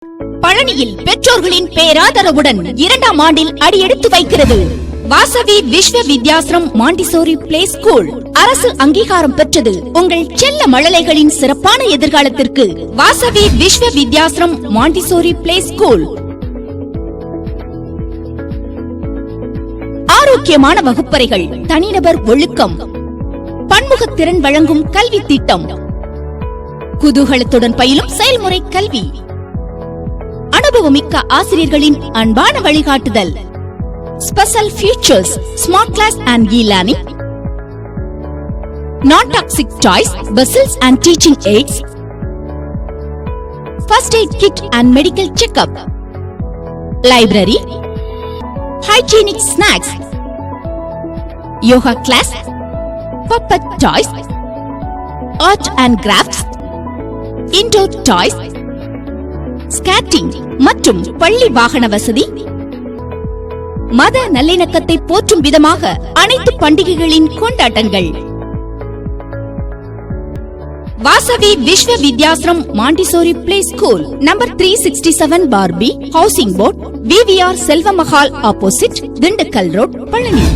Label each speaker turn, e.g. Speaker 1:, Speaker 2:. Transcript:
Speaker 1: பழனியில் பெற்றோர்களின் பேராதரவுடன் 2ஆம் ஆண்டில் அடியெடுத்து வைக்கிறது Vasavi Vishwa Vidyashram Montessori play school. அரசு அங்கீகாரம் பெற்றது. உங்கள் செல்ல மழலைகளின் சிறப்பான எதிர்காலத்திற்கு Vasavi Vishwa Vidyashram Montessori play school. ஆரோக்கியமான வகுப்பறைகள், தனிநபர் ஒழுக்கம், பன்முகத்திறன் வழங்கும் கல்வி திட்டம், குதூகலத்துடன் பயிலும் செயல்முறை கல்வி, அனுபவமிக்க ஆசிரியர்களின் அன்பான வழிகாட்டுதல், special features, smart class and e-learning, non-toxic toys, bustles and teaching aids, first aid kit and medical checkup, library, hygienic snacks, yoga class, puppet toys, art and crafts, indoor toys, skating மற்றும் பள்ளி வாகன வசதி. மத நல்லிணக்கத்தை போற்றும் விதமாக அனைத்து பண்டிகைகளின் கொண்டாட்டங்கள். Vasavi Vishwa Vidyashram Montessori play school, number 367 பார்பி housing board, VVR Selva Mahal opposite, Dindigul road, Palani.